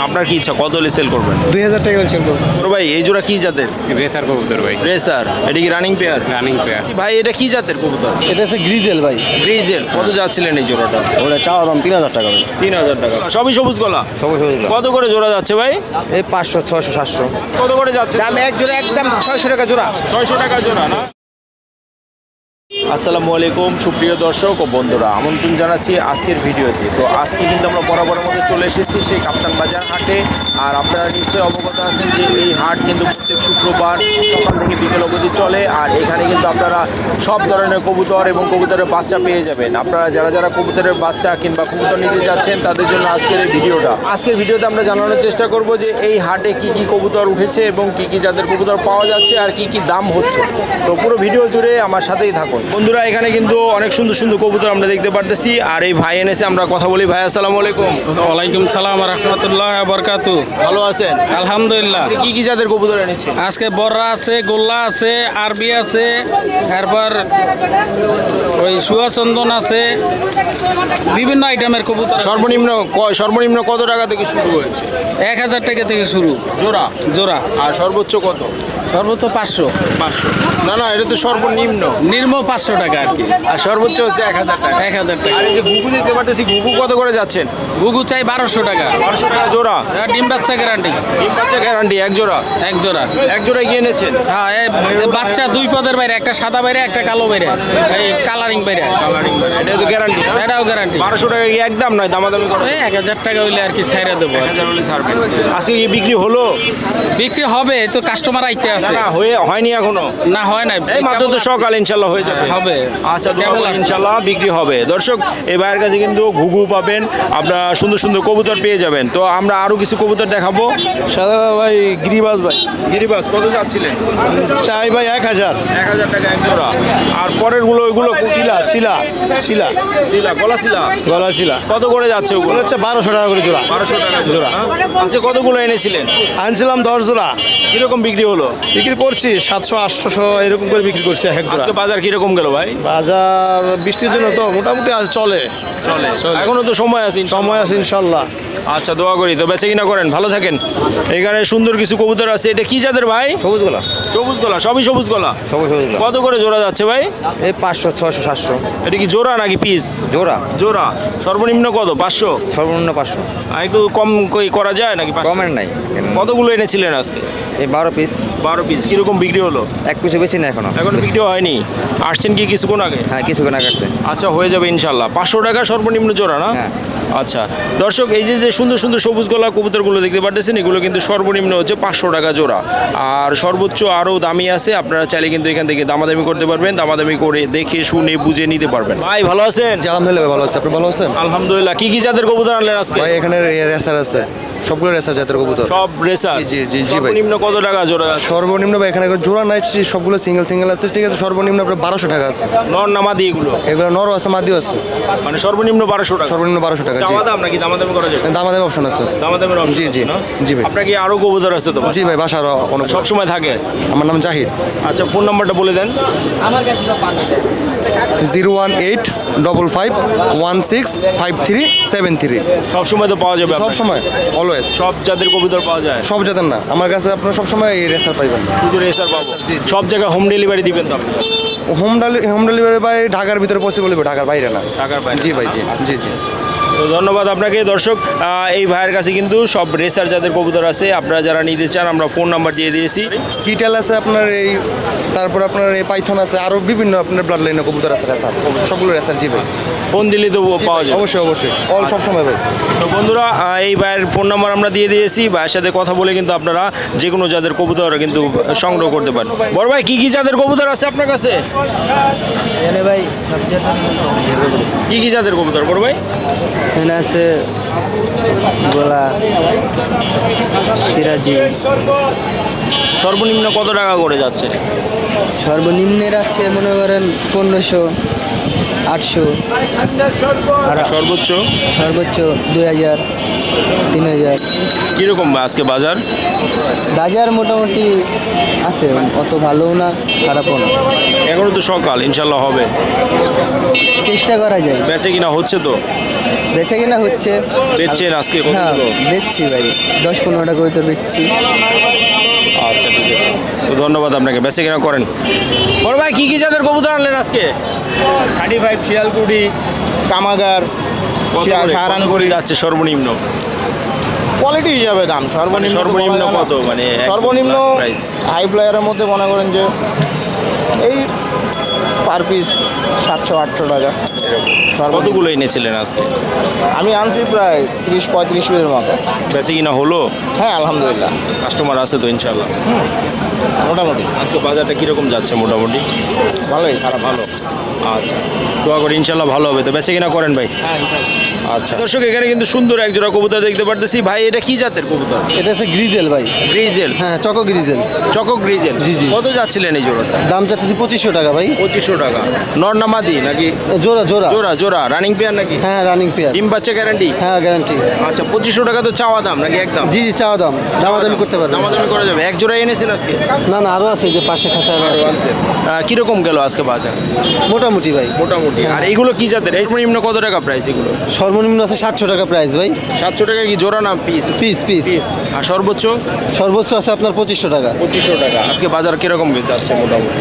আপনার কি ইচ্ছা কত হলে সেল করবেন? 2000 টাকা সেল করবো। বড় ভাই এই জোড়া কি জাতের? রেসার কবুতর ভাই, রেসার। এটা কি রানিং পেয়ার? Running pair. ভাই এটা কি জাতের কবুতর? এটা হচ্ছে গ্রিজেল ভাই। গ্রিজেল। কত যাচ্ছিলেন এই জোড়াটা? ওটা চাওয়া দাম 3000 টাকা ভাই। 3000 টাকা। সবই সবুজ গলা। সবুজ সবুজ কত করে জোড়া যাচ্ছে ভাই? এই 500 600 700 কত করে যাচ্ছে? দাম এক জোড়া একদম 600 টাকা জোড়া। 600 টাকা জোড়া না? আসসালামু আলাইকুম সুপ্রিয় দর্শক ও বন্ধুরা, আমন্ত্রণ জানাচ্ছি আজকের ভিডিওতে। তো আজকে কিন্তু আমরা বরাবরের মধ্যে চলে এসেছি সেই কাপ্তান বাজার হাটে। আর আপনারা নিশ্চয়ই অবগত আছেন যে এই হাট কিন্তু প্রত্যেক শুক্রবার সকাল থেকে বিকেল অবধি চলে। আর এখানে কিন্তু আপনারা সব ধরনের কবুতর এবং কবুতরের বাচ্চা পেয়ে যাবেন। আপনারা যারা যারা কবুতরের বাচ্চা কিংবা কবুতর নিতে যাচ্ছেন তাদের জন্য আজকের এই ভিডিওটা। আজকের ভিডিওতে আমরা জানানোর চেষ্টা করব যে এই হাটে কি কি কবুতর উঠেছে এবং কি কি জাতের কবুতর পাওয়া যাচ্ছে আর কি কি দাম হচ্ছে। তো পুরো ভিডিও জুড়ে আমার সাথেই থাকুন বন্ধুরা। এখানে কিন্তু অনেক সুন্দর সুন্দর কবুতর আমরা দেখতে পারতেছি। আর এই ভাই এনেছে, আমরা কথা বলি। ভাই আসসালামু আলাইকুম। ওয়ালাইকুম সালাম রাহমাতুল্লাহ বরকাতু। ভালো আছেন? আলহামদুলিল্লাহ। কি কি জাতের কবুতর এনেছে? আজকে বররা আছে, গোল্লা আছে, আরবি আছে, তারপর ওই সুয়াচন্দন আছে, বিভিন্ন আইটেমের কবুতর। সর্বনিম্ন কত টাকা থেকে শুরু হয়েছে? 1000 টাকা থেকে শুরু জোড়া জোড়া। আর সর্বোচ্চ কত? সর্বোচ্চ 500। 500? না না, এটা তো সর্বনিম্ন। নিম্ন 500 টাকা আর কি। আর সর্বোচ্চ হচ্ছে 1000 টাকা। 1000 টাকা। আর এই যে ঘুঘু দেখতে পারতেছি, ঘুঘু কত করে যাচ্ছেন? গুগু চাই 1200 টাকা। 1200 টাকা জোড়া। ডিম বাচ্চা গ্যারান্টি। ডিম বাচ্চা গ্যারান্টি। এক জোড়া? এক জোড়া। এক জোড়া গিয়ে এনেছেন? হ্যাঁ, এই বাচ্চা দুই পদের বাইরে, একটা সাদা বাইরে একটা কালো বাইরে, এই কালারিং বাইরে। এটা তো গ্যারান্টি? এটাও গ্যারান্টি। 1200 টাকা কি একদম নয়? দামাদামি করে এই 1000 টাকা হইলে আর কি ছাইরা দেবো। 1000 হলে ছাড়বেন। আজকে কি বিক্রি হলো? বিক্রি হবে তো, কাস্টমার আইতে না আছে। না, হয়নি এখনো? না হয় না, এই মাত্র তো সকাল, ইনশাল্লাহ হয়ে যাবে। হবে। আচ্ছা, ইনশাল্লাহ বিক্রি হবে। দর্শক, এই ভাইয়ের কাছে কিন্তু ঘুঘু পাবেন, আপনারা সুন্দর সুন্দর কবুতর পেয়ে যাবেন। তো আমরা আরো কিছু কবুতর দেখাবো। সাধারণ ভাই গিরিবাজ ভাই গিরিবাস কত যাচ্ছিলেন? চাই ভাই 1000 1000 টাকা এক জোড়া। আর পরের গুলো ওইগুলো ছিলা ছিলা ছিলা শিলা, গলা শিলা গলা ছিলা কত করে যাচ্ছে ওগুলো? হচ্ছে 1200 টাকা করে জোড়া। 1200 টাকা জোড়া। আজকে কতগুলো এনেছিলেন? আনছিলাম 10 জোড়া, কিরকম বিক্রি হলো? বিক্রি করছি 700 800 এরকম করে বিক্রি করছি এক জোড়া। আজকে বাজার কিরকম গেল ভাই? বাজার বৃষ্টির জন্য তো মোটামুটি আজ চলে। এখনো তো সময় আছে। সময় আছে ইনশাল্লাহ। আচ্ছা, দোয়া করি। তো বেঁচে কিনা করেন, ভালো থাকেন। এখানে সুন্দর কিছু কবুতর আছে। এটা কি জাতের ভাই? সবুজ গলা। সবুজ গলা। সবই সবুজ গলা। সবুজ সবুজ গলা। কত করে জোড়া যাচ্ছে ভাই? এই 500 600 700 এটা কি জোড়া নাকি পিস? জোড়া। জোড়া। সর্বনিম্ন কত? 500? সর্বনিম্ন 500। আর একটু কম করা যায় নাকি? 500? কমের নাই। কতগুলো এনেছিলেন আজকে? এই 12 পিস। 12 পিস। কিরকম বিক্রি হলো? এক পিসে বেশি না এখনো। এখনো বিক্রি হয়নি? আসছেন কি কিছুক্ষণ আগে? হ্যাঁ, কিছুক্ষণ আগে আসছে। আচ্ছা, হয়ে যাবে ইনশাল্লাহ। 500 টাকা সর্বনিম্ন জোড়া না? হ্যাঁ। আচ্ছা দর্শক, এই যে যে সুন্দর সুন্দর সবুজ গলা কবুতরগুলো দেখতে পাচ্ছেন, এগুলো কিন্তু সর্বনিম্ন হচ্ছে 500 টাকা জোড়া। আর সর্বোচ্চ আরও দামি আছে, আপনারা চাইলে কিন্তু এখান থেকে দামাদামি করতে পারবেন। দামাদামি করে দেখে শুনে বুঝে নিতে পারবেন। ভাই ভালো আছেন? আলহামদুলিল্লাহ ভালো আছে। আপনি ভালো আছেন? আলহামদুলিল্লাহ। কি কি জাতের কবুতর আনলেন আজকে? ভাই এখানে রেসার আছে, সবগুলো রেসার জাতের কবুতর। সব রেসার? জি জি জি ভাই। সর্বনিম্ন কত টাকা জোড়া? সর্বনিম্ন ভাই এখানে জোড়া নাই, সবগুলো সিঙ্গেল সিঙ্গেল আছে, ঠিক আছে। সর্বনিম্ন আপনার 1200 টাকা আছে। নর না মাদি এগুলো? এগুলো নরও আছে মাদিও আছে। মানে সর্বনিম্ন 1200 টাকা? সর্বনিম্ন 1200 টাকা। জি। চাওয়া দাম নাকি দামাদামি করা যাবে? দামাদামি অপশন আছে। দামাদামির option জি জি আছে না? জি ভাই। আপনার কি আরো কবুতর আছে তো? জি ভাই, বাসার অনেক সব সময় থাকে? আমার নাম জাহিদ। আচ্ছা, ফোন নাম্বারটা বলে দেন। 01855165373। সব সময় তো পাওয়া যাবে সব আপনার? সময় অলওয়েজ। সব জাতের কবুতর পাওয়া যায়? সব জাতের না, আমার কাছে আপনার সব সময় এই রেসার পাইবেন। শুধু রেসার পাবো? সব জায়গায় হোম ডেলিভারি দিবেন তো আপনি? হোম ডেলিভারি ভাই ঢাকার ভিতরে পসিবল হবে, ঢাকার বাইরে না। ঢাকার বাইরে? জি ভাই, জি জি জি। তো ধন্যবাদ আপনাকে। দর্শক, এই ভাইয়ের কাছে কিন্তু সব রেসার জাতের কবুতর আছে। আপনারা যারা নিতে চান আমরা ফোন নাম্বার দিয়ে দিয়েছি। কিটেল আছে আপনার, এই তারপর আপনার এই পাইথন আছে, আরও বিভিন্ন আপনার ব্লাড লাইনের কবুতর আছে রেসার, সবগুলো রেসার। জি ভাই। ফোন দিলে তো পাওয়া যায়? অবশ্যই অবশ্যই, অল সব সময় ভাই। তো বন্ধুরা, এই ভাইয়ের ফোন নাম্বার আমরা দিয়ে দিয়েছি। ভাইয়ের সাথে কথা বলে কিন্তু আপনারা যে কোনো জাতের কবুতর কিন্তু সংগ্রহ করতে পারেন। বড় ভাই, কি কি জাতের কবুতর আছে আপনার কাছে? এখানে ভাই কি কি জাতের কবুতর বড় ভাই? এখানে আছে গোলা, সিরাজি। সর্বনিম্ন কত টাকা করে যাচ্ছে? সর্বনিম্নের আছে মনে করেন 1500 800, আর সর্বোচ্চ? সর্বোচ্চ 2000 3000। কীরকম আজকে বাজার? বাজার মোটামুটি আছে, অত ভালোও না খারাপও না, এখনো তো সকাল, ইনশাল্লাহ হবে। চেষ্টা করা যায়। বেচে কিনা হচ্ছে তো? বেচা কিনা হচ্ছে। বেচছেন আজকে হ্যাঁ কতগুলো? বেচছি ভাই, 10-15টা করে তো বেচছি। আচ্ছা ঠিক আছে, তো ধন্যবাদ আপনাকে। বেচে কিনা করেন। বড় ভাই কি কি জাতের কবুতর আনলেন আজকে? 35 শিয়ালকুড়ি, কামাগার, সাহারানপুরি। যাচ্ছে সর্বনিম্ন কোয়ালিটি হিসাবে দাম সর্বনিম্ন কত, মানে সর্বনিম্ন প্রাইস? হাই প্লেয়ারের মধ্যে মনে করেন যে এই পার পিস 700-800 টাকা। কতগুলো এনেছিলেন আজকে? আমি আনছি প্রায় 30-35 পিসের মতো। বেচে কিনা হলো? হ্যাঁ আলহামদুলিল্লাহ, কাস্টমার আছে তো ইনশাল্লাহ? মোটামুটি আজকে বাজারটা কীরকম যাচ্ছে? মোটামুটি ভালোই, খারাপ ভালো। আচ্ছা, দোয়া করি ইনশাল্লাহ ভালো হবে। তো বেচে কিনা করেন ভাই? আচ্ছা দর্শক, এখানে কিন্তু সুন্দর এক জোড়া কবুতর দেখতে পারতেছি। ভাই এটা কি জাতের কবুতর? এটা হচ্ছে গ্রিজেল ভাই। গ্রিজেল? হ্যাঁ চকো গ্রিজেল। চকক গ্রিজেল? জি, জি। কত যাচ্ছিলেন এই জোড়াটা? দাম চাচ্ছি 2500 টাকা ভাই। 2500 টাকা। নর না মাদি নাকি? জোড়া জোড়া। জোড়া জোড়া, রানিং পেয়ার নাকি? হ্যাঁ রানিং পেয়ার। ডিম বাচ্চা গ্যারান্টি? হ্যাঁ গ্যারান্টি। আচ্ছা 2500 টাকা তো চাওয়া দাম নাকি একদম? জি জি চাওয়া দাম, দামাদামি করতে পারবেন। দামাদামি করা যাবে। এক জোড়া এনেছেন আজকে? না না আরও আছে, এই যে পাশে খাঁচা আছে। কিরকম গেল আজকে বাজার? মোটামুটি ভাই। মোটামুটি। আর এইগুলো কি জাতের? এই সর্বনিম্ন কত টাকা প্রাইস এগুলো? সর্বনিম্ন আছে 700 টাকা প্রাইস ভাই। 700 টাকা কি জোড়া না পিস? Piece piece. আর সর্বোচ্চ? সর্বোচ্চ আছে আপনার 2500 টাকা। 2500 টাকা। আজকে বাজার কিরকম যাচ্ছে মোটামুটি?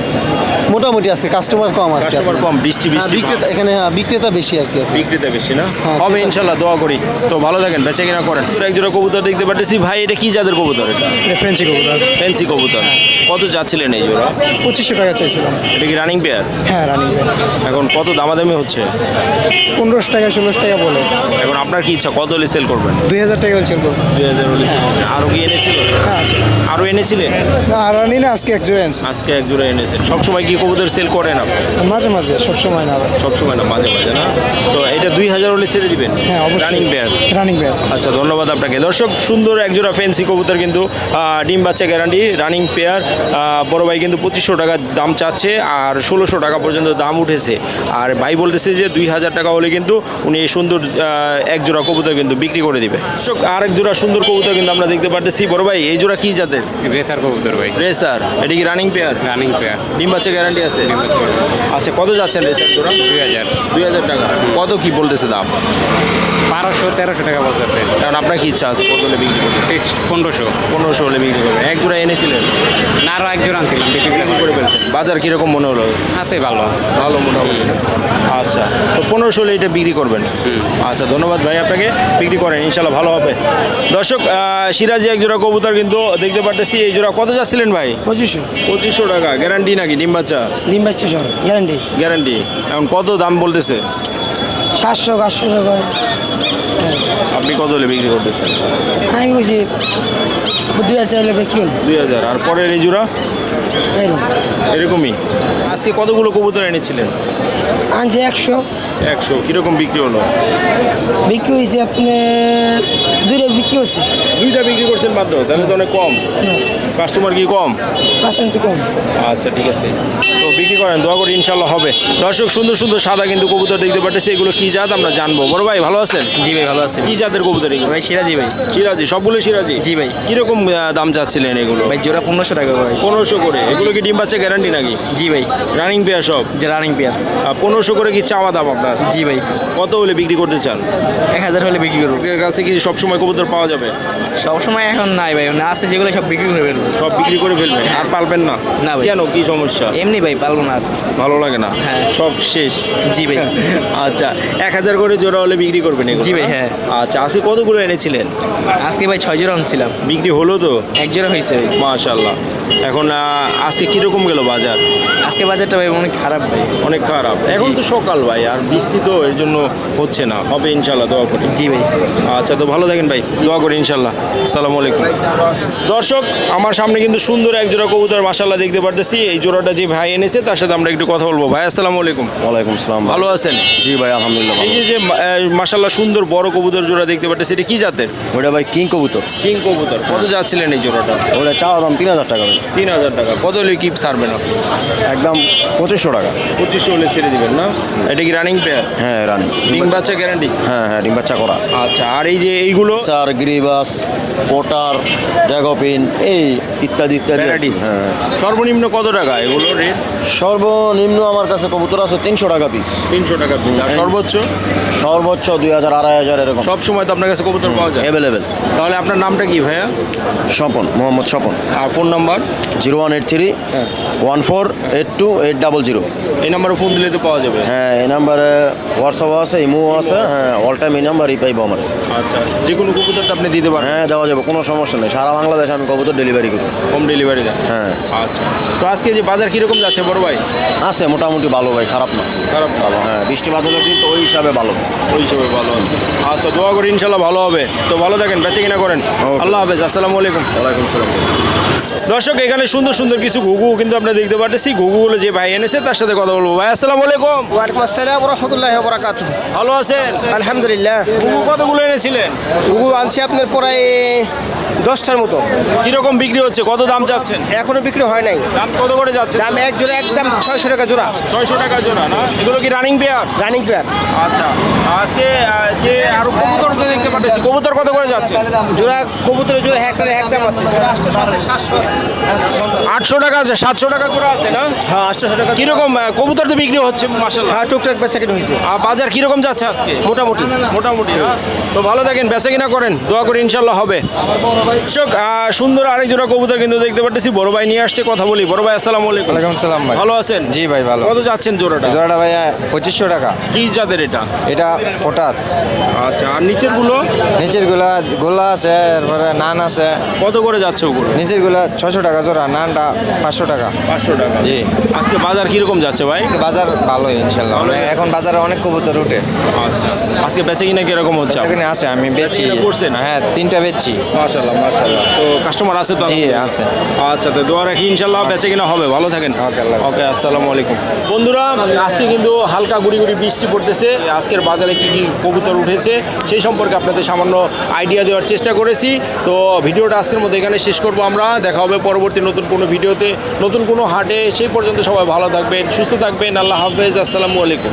মোটামুটি আছে, কাস্টমার কম আর কি। কাস্টমার কম, বৃষ্টি হ্যাঁ, বৃষ্টি বিক্রেতা এখানে, হ্যাঁ বিক্রেতা বেশি আর কি। বিক্রিতে বেশি না? হ্যাঁ, হবে ইনশাল্লাহ, দোয়া করি। তো ভালো থাকেন, বেচে কিনা করেন। এক জোড়া কবুতর দেখতে পাচ্ছি ভাই, এটা কি জাতের কবুতর? এটা ফ্রেঞ্চি কবুতর। ফ্যান্সি কবুতর। কত যাচ্ছিলেন এই জোড়া? 2500 টাকা চাইছিলাম। এটা কি রানিং পেয়ার? হ্যাঁ রানিং। এখন কত দামাদামি হচ্ছে? 1500 টাকা 1600 টাকা বলে। এখন আপনার কি ইচ্ছা, কত হলে সেল করবেন? 2000 টাকা বলছেন তো। 2000 হলে sell করবেন। আরও কি এনেছিল? হ্যাঁ আছে। আরও এনেছিলেন? না রানি না, আজকে এক জোড়া আনছি। আজকে এক জোড়া এনেছেন। সবসময় কি কবুতর সেল করেন আপনি? মাঝে মাঝে, সব সময় না ভাই। সবসময় না, মাঝে মাঝে না? তো এটা 2000 হলে ছেড়ে দিবেন? হ্যাঁ অবশ্যই। Running pair? Running pair. আচ্ছা ধন্যবাদ আপনাকে। দর্শক, সুন্দর একজোড়া ফ্যান্সি কবুতর কিন্তু ডিম বাচ্চা গ্যারান্টি, রানিং পেয়ার। বড় ভাই কিন্তু 2500 টাকা দাম চাচ্ছে, আর 1600 টাকা পর্যন্ত দাম উঠেছে। আর ভাই বলতেছে যে 2000 টাকা হলে কিন্তু উনি এই সুন্দর একজোড়া কবুতর কিন্তু বিক্রি করে দিবে। দর্শক, আরেক জোড়া সুন্দর কবুতর কিন্তু আমরা দেখতে পারতেছি। বড় ভাই এই জোড়া কি জাতের? রেসার কবুতর ভাই। রেসার? এটা কি রানিং পেয়ার? Running pair. ডিম বাচ্চা গ্যারান্টি আছে? আচ্ছা কত যাচ্ছেন রেসার জোড়া? 2000। 2000 টাকা। কত কি বলতেছে দাম? 1200-1300 টাকা বলতে। কারণ আপনার কি ইচ্ছা আছে কত হলে বিক্রি করবেন? 1500। 1500 হলে বিক্রি করবেন। এক জোড়া এনেছিলেন? না আরও একজন আনছিলাম, বিক্রি করে ফেলছেন। বাজার কিরকম মনে হলো? আছে ভালো। ভালো মোটামুটি। আচ্ছা, তো 1500 হলে এটা বিক্রি করবেন? আচ্ছা ধন্যবাদ ভাই আপনাকে, বিক্রি করেন ইনশাল্লাহ ভালো হবে। দর্শক, সিরাজি এক জোড়া কবুতর কিন্তু দেখতে পারতেছি। এই জোড়া কত যাচ্ছিলেন ভাই? 2500 টাকা। গ্যারান্টি নাকি ডিম বাচ্চা? ডিম বাচ্চা সব গ্যারান্টি। গ্যারান্টি। এখন কত দাম বলতেছে? 700-800 টাকা। আপনি কত হলে বিক্রি করতেছেন? আমি বলছি 2000 হলে কি 2000। আর পরের এই জোড়া এরকমই। আজকে কতগুলো কবুতর এনেছিলেন? আনছে 100। 100। কীরকম বিক্রি হলো? বিক্রি হয়েছে আপনার 2টা বিক্রি হচ্ছে। 2টা বিক্রি করছেন মাত্র, তাহলে তো অনেক কম। কাস্টমার কি কম? 5% কম। আচ্ছা ঠিক আছে, তো বিক্রি করেন, দোয়া করি ইনশাল্লাহ হবে। দর্শক, সুন্দর সুন্দর সাদা কিন্তু কবুতর দেখতে পাচ্ছি। এগুলো কি জাত আমরা জানবো। বড় ভাই ভালো আছেন? জি ভাই ভালো আছে। কি জাতের কবুতর এগুলো? ভাই সিরাজি ভাই। সিরাজি? সবগুলো সিরাজি? জি ভাই। কিরকম দাম চাচ্ছিলেন এগুলো? ভাই জোড়া 1500 টাকা ভাই। 1500 করে। এগুলো কি ডিম বাচ্চা গ্যারান্টি নাকি? জি ভাই। রানিং পেয়ার সব? যে রানিং পেয়ার। 1500 করে কি চাওয়া দাম আপনার? জি ভাই। কত হলে বিক্রি করতে চান? 1000 হলে বিক্রি করবো। আপনার কাছে কি সবসময় কবুতর পাওয়া যাবে? সবসময় এখন নাই ভাই, মানে আছে যেগুলো সব বিক্রি করে ফেলবো। সব বিক্রি করে ফেলবেন? আর পালবেন না? না ভাই। কেন, কি সমস্যা? এমনি ভাই পারবো না আর। ভালো লাগে না? হ্যাঁ। সব শেষ? জি ভাই। আচ্ছা, 1000 করে জোড়া হলে বিক্রি করবেন এগুলো? জি ভাই, হ্যাঁ। আচ্ছা, আজকে কতগুলো এনেছিলেন? আজকে ভাই 6 জোড়া আনছিলাম। বিক্রি হলো তো? এক জোড়া হয়েছে ভাই। মাশাআল্লাহ। এখন আজকে কিরকম গেল বাজার? আজকে বাজারটা ভাই অনেক খারাপ ভাই। অনেক খারাপ। এখন তো সকাল ভাই, আর বৃষ্টি তো এর জন্য হচ্ছে না। হবে ইনশাল্লাহ, দোয়া করি। জি ভাই। আচ্ছা, তো ভালো থাকেন ভাই, দোয়া করি ইনশাল্লাহ। আসসালামু আলাইকুম। দর্শক, আমার সামনে কিন্তু সুন্দর এক জোড়া কবুতর মাশাআল্লাহ দেখতে পারতেছি। এই জোড়াটা যে ভাই এনেছে তার সাথে আমরা একটু কথা বলবো। ভাই আসসালামু আলাইকুম। ওয়ালাইকুম সালাম। ভালো আছেন? জি ভাই আলহামদুলিল্লাহ। এই যে মাশাআল্লাহ সুন্দর বড় কবুতর জোড়া দেখতে পারতেছি, এটা কি জাতের? ওটা ভাই কিং কবুতর। কিং কবুতর। কত যাচ্ছিলেন এই জোড়াটা? ওটা চাওয়া দাম 3000 টাকা ভাই। 3,000 টাকা। কত হলে কি ছাড়বেন আপনি? একদম 2500 টাকা। 2500 হলে ছেড়ে দিবেন না? এটা কি রানিং পেয়ার? হ্যাঁ রানি। ডিম বাচ্চা গ্যারান্টি? হ্যাঁ ডিম বাচ্চা করা। আচ্ছা, আর এই যে এইগুলো স্যার গ্রিবাস, পটার, ড্যাগোপিন এই ইত্যাদি ইত্যাদি। ভ্যারাইটিস। হ্যাঁ। সর্বনিম্ন কত টাকা এগুলো রেট? সর্বনিম্ন আমার কাছে কবুতর আছে 300 টাকা পিস। 300 টাকা পিস। আর সর্বোচ্চ? সর্বোচ্চ 2000 2500 এরকম সব সময় তো আপনার কাছে কবুতর পাওয়া যায়। অ্যাভেলেবেল। তাহলে আপনার নামটা কি ভাইয়া? স্বপন, মোহাম্মদ স্বপন। আর ফোন নাম্বার? 0183 হ্যাঁ। 1482 800। এই নাম্বারে ফোন দিলে তো পাওয়া যাবে। হ্যাঁ এই নাম্বারে হোয়াটসঅ্যাপ আছে, ইমো আছে। হ্যাঁ অল টাইম এই নাম্বারই পাইবো আমার। আচ্ছা, যে কোনো কবুতরটা আপনি দিতে পারেন? হ্যাঁ দেওয়া যাবে, কোনো সমস্যা নেই। সারা বাংলাদেশে আমি কবুতর ডেলিভারি করি। হোম ডেলিভারি দেন? হ্যাঁ আচ্ছা, তো আজকে যে বাজার কীরকম যাচ্ছে বড় ভাই? আছে মোটামুটি ভালো ভাই, খারাপ না। খারাপ? ভালো হ্যাঁ, বৃষ্টি বাদলের দিন তো ওই হিসাবে ভালো। ওই হিসেবে ভালো আছে। আচ্ছা, দোয়া করি ইনশাল্লাহ ভালো হবে। তো ভালো থাকেন, বেচে কিনা করেন। আল্লাহ হাফেজ, আসসালামু আলাইকুম। ওয়ালাইকুম সালাম। দর্শক, এখানে সুন্দর সুন্দর কিছু ঘুঘু কিন্তু আমরা দেখতে পাচ্ছি। ঘুঘুগুলো যে ভাই এনেছে তার সাথে কথা বলবো। ভাই আসসালামু আলাইকুম। ওয়ালাইকুম আসসালাম রহমতুল্লাহ বরাকাত। ভালো আছেন? আলহামদুলিল্লাহ। ঘুঘু কতগুলো এনেছিলেন? ঘুঘু আনছি আপনার প্রায় 10টার মতো। কিরকম বিক্রি হচ্ছে? কত দাম চাচ্ছেন? এখনো বিক্রি হয় নাই। দাম কত করে যাচ্ছে? দাম এক জোড়া একদম 600 টাকা জোড়া। 600 টাকা জোড়া না? এগুলো কি রানিং পেয়ার? Running pair. আচ্ছা, আজকে যে আরো কবুতর তো দেখতে পাচ্ছি, কবুতর কত করে যাচ্ছে? জোড়া কবুতরের জোড়া একটার একদম আছে। জোড়া 800 আছে, 700 আছে। 800 টাকা আছে, 700 টাকা জোড়া আছে না? হ্যাঁ 800 টাকা। কিরকম কবুতর তো বিক্রি হচ্ছে মাশাআল্লাহ? হ্যাঁ টুকটাক বেচা কিনে হয়েছে আর বাজার কিরকম যাচ্ছে আজকে? মোটামুটি। মোটামুটি না? তো ভালো থাকেন, বেচা কিনা করেন, দোয়া করি ইনশাল্লাহ হবে। দর্শক, সুন্দর আরেক জোড়া কবুতর কিন্তু দেখতে পাচ্ছি। বড় ভাই নিয়ে আসছে, কথা বলি। বড় ভাই আসসালামু আলাইকুম। ওয়ালাইকুম সালাম ভাই। ভালো আছেন? জি ভাই ভালো। কত যাচ্ছেন জোড়াটা? জোড়াটা ভাইয়া 2500 টাকা। কি জাতের এটা? এটা পটাস। আচ্ছা, আর নিচের গুলো? নিচের গোলা আছে, এরপরে নান আছে। কত করে যাচ্ছে ওগুলো? নিচের গুলা 600 টাকা জোড়া, নানটা 500 টাকা। 500 টাকা। জি। আজকে বাজার কিরকম যাচ্ছে ভাই? আজকে বাজার ভালোই ইনশাল্লাহ। ভালোই। এখন বাজারে অনেক কবুতর উঠে। আচ্ছা, আজকে বেচে কিনা কিরকম হচ্ছে? এখানে আছে, আমি বেচছি। বেচা কিনা করছেন? হ্যাঁ 3টা বেচছি। মাশাআল্লাহ মাশাআল্লাহ। তো কাস্টমার আছে তো? জি আছে। আচ্ছা, তো দোয়া রাখি ইনশাল্লাহ বেচে কিনা হবে। ভালো থাকেন। ওকে, আল্লাহ হাফেজ। ওকে, আসসালামু আলাইকুম। বন্ধুরা, আজকে কিন্তু হালকা গুড়ি গুড়ি বৃষ্টি পড়তেছে। আজকের বাজারে কি কি কবুতর উঠেছে সেই সম্পর্কে আপনাদের সামান্য আইডিয়া দেওয়ার চেষ্টা করেছি। তো ভিডিওটা আজকের মধ্যে এখানে শেষ করব আমরা। দেখা হবে পরবর্তী নতুন কোনো ভিডিওতে, নতুন কোনো হাটে। সেই পর্যন্ত সবাই ভালো থাকবেন, সুস্থ থাকবেন। আল্লাহ হাফেজ, আসসালামু আলাইকুম।